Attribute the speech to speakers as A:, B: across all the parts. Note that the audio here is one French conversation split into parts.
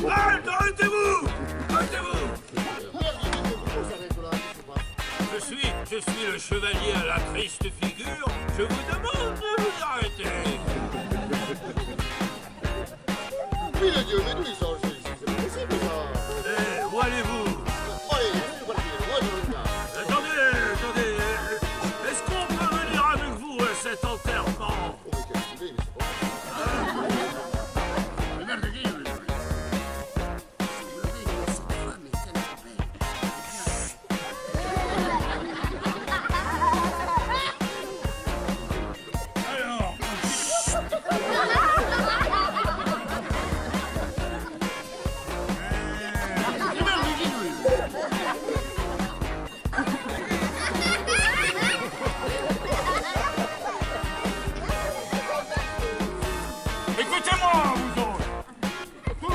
A: Arrêtez-vous! Arrêtez-vous! Je suis le chevalier à la triste figure. Je vous demande de vous arrêter.
B: Oui, le Dieu, mais d'où il sort? C'est pas possible, ça.
A: Eh, où allez-vous?
B: Allez, c'est pas le pire. Moi, je regarde.
A: Attendez. Est-ce qu'on peut venir avec vous à cet enterrement?
B: Oh, mais quelle idée, mais c'est pas
A: Alors, écoutez-moi, vous autres.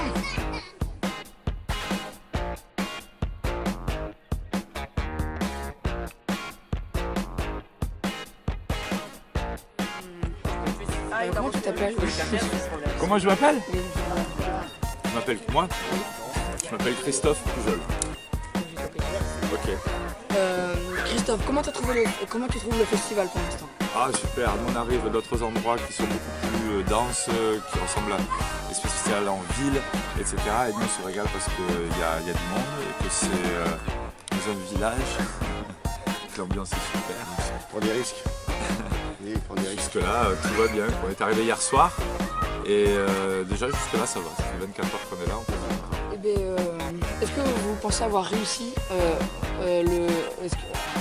C: Comment tu t'appelles?
D: Comment je m'appelle? Je m'appelle moi? Je m'appelle Christophe Pujol. Ok.
C: Christophe, comment tu trouves le festival pour l'instant?
D: Ah super, nous on arrive d'autres endroits qui sont beaucoup plus denses, qui ressemblent à des festivals en ville, etc. Et nous on se régale parce qu'il y a du monde et que c'est dans un village. L'ambiance est super.
B: Prends des risques. Oui, prends des risques.
D: Jusque-là, tout va bien. On est arrivé hier soir et déjà jusque-là ça va. Ça fait 24 heures qu'on est là.
C: Eh bien, est-ce que vous pensez avoir réussi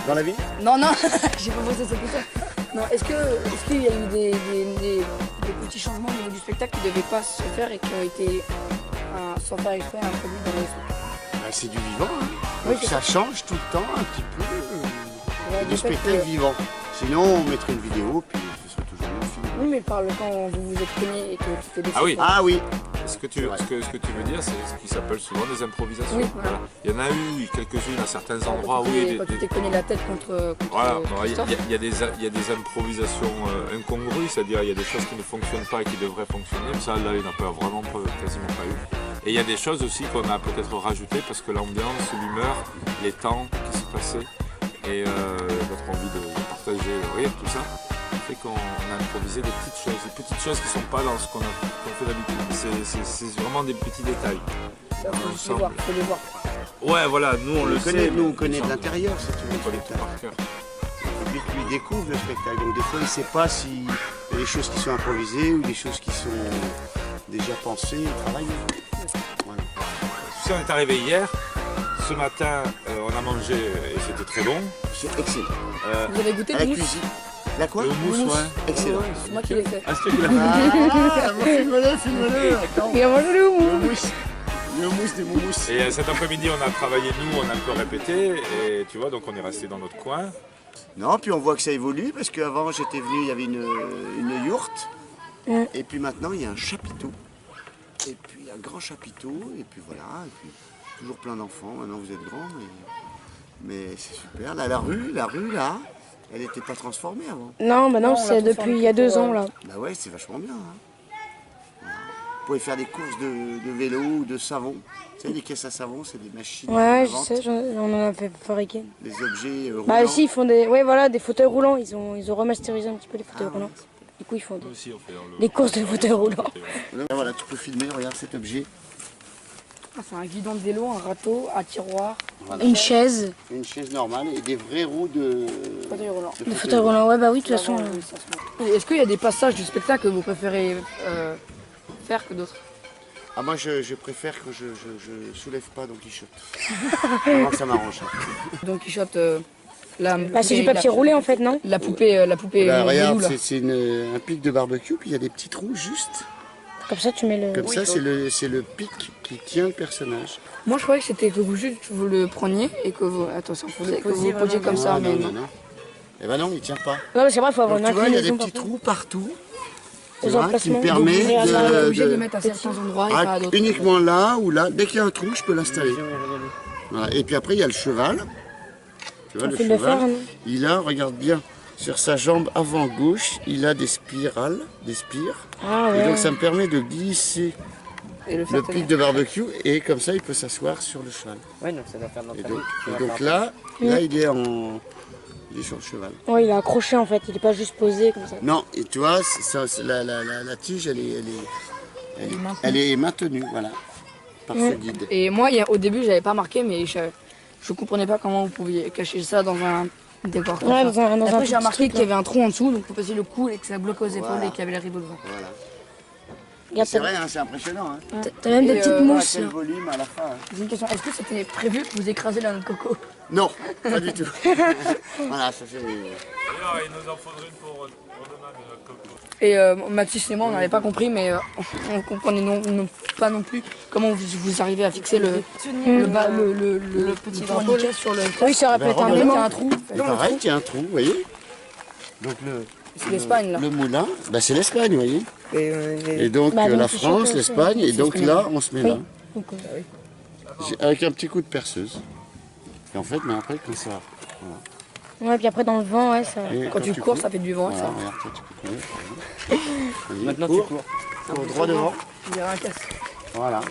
B: Dans la vie?
C: Non, j'ai pas posé cette question. Non, est-ce qu'il y a eu des petits changements au niveau du spectacle qui ne devaient pas se faire et qui ont été, sans faire exprès, introduits dans les spectacles?
B: Bah, c'est du vivant, hein.
C: Oui,
B: Donc, ça change tout le temps un petit peu
C: Ouais,
B: du
C: du fait
B: spectacle
C: que-
B: vivant. Sinon, on mettrait une vidéo, puis ce serait toujours le film.
C: Oui, mais quand vous vous êtes cogné et que tu fais des
D: Ah oui.
B: Ah oui.
D: Ce que tu veux dire, c'est ce qui s'appelle souvent des improvisations.
C: Oui, voilà.
D: Il y en a eu quelques-unes à certains endroits,
C: quand
D: oui.
C: tu t'es cogné la tête contre
D: Voilà, il
C: Christophe.
D: y a des improvisations incongrues, c'est-à-dire il y a des choses qui ne fonctionnent pas et qui devraient fonctionner, mais ça là il n'y en a quasiment pas eu. Et il y a des choses aussi qu'on a peut-être rajoutées parce que l'ambiance, l'humeur, les temps qui se passaient et notre envie de partager, rire, tout ça, fait qu'on a improvisé des petites choses qui ne sont pas dans ce qu'on fait d'habitude. C'est vraiment des petits détails.
C: Faut les voir.
D: Ouais, voilà, nous on le sait.
B: Nous, on
D: mais
B: connaît de
D: on
B: l'intérieur, si tu veux.
D: connaît tout par cœur.
B: Le public lui découvre le spectacle. Donc des fois, il ne sait pas s'il y a des choses qui sont improvisées ou des choses qui sont déjà pensées et travaillées. Voilà.
D: Tu sais, on est arrivé hier. Ce matin, on a mangé et c'était très bon.
B: C'est excellent.
C: Vous avez goûté
B: À
C: le
B: la
C: mousse?
B: cuisine. La quoi?
D: Le mousse, ouais.
B: Excellent.
C: C'est moi qui l'ai fait.
D: Ah, c'est toi qui l'as fait.
B: Ah, filme-le. Attends.
C: Il a mangé le mousse.
B: Le mousse. Le mousse des moumous.
D: Et cet après-midi, on a travaillé, nous, on a un peu répété. Et tu vois, donc on est resté dans notre coin.
B: Non, puis on voit que ça évolue parce qu'avant j'étais venu, il y avait une yourte. Et puis maintenant il y a un chapiteau. Et puis un grand chapiteau. Et puis voilà. Et puis toujours plein d'enfants. Maintenant vous êtes grands, mais c'est super. Là, la rue là, elle n'était pas transformée avant.
E: Non, bah non,
C: Non, on
E: c'est
C: l'a
E: depuis
C: transformé
E: il y a 2
C: pour,
E: ans là.
B: Bah ouais, c'est vachement bien. Hein. Voilà. Vous pouvez faire des courses de vélo ou de savon. Tu sais, les caisses à savon, c'est des machines.
E: Ouais, je
B: vivantes.
E: sais, on en a fait fabriquer.
B: Des objets roulants.
E: Bah ici ils font des fauteuils roulants, ils ont remasterisé un petit peu les fauteuils
B: Ah,
E: roulants.
B: ouais.
E: Du coup ils font
D: Nous aussi, on fait dans le...
E: des courses de fauteuils roulants.
B: Là, voilà, tu peux filmer, regarde cet objet.
C: Ah, c'est un guidon de vélo, un râteau, un tiroir,
B: Voilà.
E: Une chaise,
B: Une chaise normale et des vrais roues de
C: fauteuil roulant.
E: des fauteuils roulants, ouais bah oui de toute façon.
C: Oui, ça se met. Et est-ce qu'il y a des passages du spectacle que vous préférez faire que d'autres?
B: Ah moi je préfère que je soulève pas Don Quichotte. Vraiment que ça m'arrange.
C: Don Quichotte, la
E: Bah c'est du papier roulé en fait, non?
C: La poupée
B: Là,
C: Lilou,
B: regarde,
C: là.
B: c'est un pic de barbecue, puis il y a des petits trous juste.
E: Comme ça tu mets le...
B: Comme ça, c'est le pic qui tient le personnage.
C: Moi je croyais que c'était que vous le preniez et que vous... Attention, que vous le posiez comme ça,
B: Ah,
C: mais
B: non, non, non. Eh ben non, il tient pas.
E: Non parce qu'après il faut avoir
B: Donc,
E: une
B: tu vois, il y a des
E: inclinaison
B: petits
E: partout.
B: trous partout. Tu
E: Aux
B: vois, qui
E: emplacements.
B: me permet
E: Donc, vous
C: on est
B: de,
C: obligé de
B: de-
C: les mettre à certains endroits et pas à d'autres.
B: uniquement là ou là. Dès qu'il y a un trou, je peux l'installer. Voilà. Et puis après, il y a le cheval. Tu vois,
E: On
B: le
E: fait le
B: cheval,
E: fer, hein.
B: il a, regarde bien, sur sa jambe avant gauche, il a des spirales, des spires.
E: Ah
B: Et
E: ouais.
B: donc ça me permet de glisser
C: Et le
B: le pic de barbecue et comme ça il peut s'asseoir sur le cheval.
F: Ouais, donc ça doit faire
B: Et
F: d'entraînement.
B: donc là il est sur le cheval.
E: Ouais, il est accroché en fait, il est pas juste posé comme ça.
B: Non, et tu vois, la tige elle est maintenue, voilà, par ce guide.
C: Et moi, au début, j'avais pas remarqué, mais je comprenais pas comment vous pouviez cacher ça dans un décor. comme
E: Ouais,
C: ça.
E: dans un
C: Après,
E: tout
C: j'ai remarqué
E: petit
C: qu'il y avait un trou en dessous, donc pour passer le cou et que ça bloquait aux épaules
B: Voilà.
C: et qu'il y avait les rideaux devant.
B: Voilà.
E: Regarde,
B: C'est vrai, hein, c'est impressionnant. Hein.
E: t'as même des
C: Et,
E: petites
C: voilà,
E: mousses.
B: Quel
E: là.
B: volume à la fin. Hein.
C: J'ai une question, est-ce que c'était prévu que vous écrasiez la noix de coco?
B: Non, pas du tout. Voilà, ça fait...
D: D'ailleurs, il nous en faudrait une pour demain de notre coco.
C: Et Mathis et moi, on n'avait pas compris, mais on comprenait pas non plus comment vous arrivez à fixer le petit tourniquet sur le...
E: Oui, ça aurait pu
B: Ben,
E: être un
B: regarde.
C: Il y
E: aimant.
C: a un trou.
B: Et pareil, il y a un trou, vous voyez. Donc
C: C'est l'Espagne, là.
B: le moulin, bah, c'est l'Espagne, vous voyez. Et donc
E: Bah, donc,
B: la
E: c'est
B: France,
E: chacun,
B: l'Espagne, et donc là, on se met là.
E: Donc,
B: Avec un petit coup de perceuse. Et en fait, mais après, comme ça...
E: ouais, puis après dans le vent, ouais, ça.
B: Et
C: Quand tu cours, ça fait du vent,
B: Voilà,
C: ça.
B: regarde, toi, tu peux courir. Vas-y,
F: Maintenant,
B: cours.
F: tu cours.
B: Cours droit devant.
C: Il y a un casque.
B: Voilà.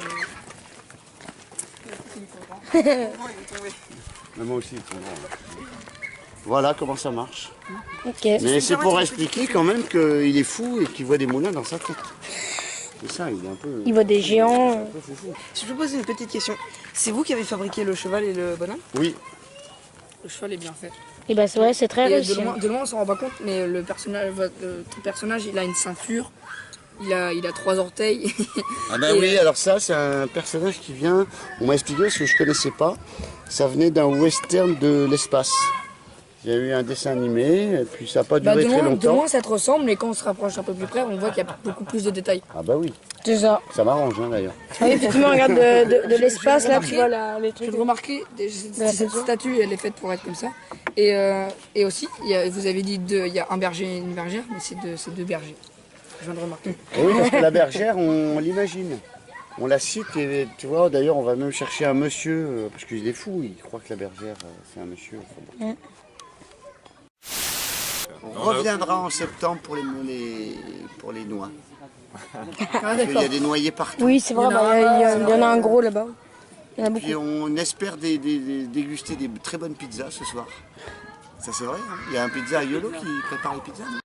B: Mais moi aussi, ils sont bons. Voilà comment ça marche.
E: Ok.
B: Mais c'est pour expliquer quand même qu'il est fou et qu'il voit des moulins dans sa tête. C'est ça, il est un peu...
E: Il voit des géants.
G: Je peux poser une petite question. C'est vous qui avez fabriqué le cheval et le bonhomme?
B: Oui,
C: Le cheval est bien fait.
E: Et bah, c'est vrai, c'est très
C: Et
E: réussi.
C: de loin, on s'en rend pas compte, mais le personnage, il a une ceinture, il a 3 orteils.
B: ah ben
C: Et,
B: oui, alors ça, c'est un personnage qui vient... On m'a expliqué parce que je connaissais pas. Ça venait d'un western de l'espace. Il y a eu un dessin animé, et puis ça n'a pas duré très
C: de
B: longtemps.
C: loin, ça te ressemble, mais quand on se rapproche un peu plus près, on voit qu'il y a beaucoup plus de détails.
B: Ah bah oui,
E: C'est ça.
B: ça m'arrange hein, d'ailleurs.
E: Ah oui, effectivement, regarde de l'espace, là, tu vois les
C: Je
E: trucs.
C: vais remarquer, cette statue, elle est faite pour être comme ça. Et aussi, vous avez dit il y a un berger et une bergère, mais c'est 2 bergers. Je viens de remarquer.
B: Et oui, parce que la bergère, on l'imagine. On la cite et tu vois, d'ailleurs, on va même chercher un monsieur, parce qu'il est fou, il croit que la bergère, c'est un monsieur. Enfin, bon. On reviendra en septembre pour les noix. Parce qu'il y a des noyers partout.
E: Oui, c'est vrai, il y en a un gros là-bas. Il y en a beaucoup.
B: Puis on espère déguster des très bonnes pizzas ce soir. Ça c'est vrai, hein. Il y a un pizza à Yolo qui prépare les pizzas, non?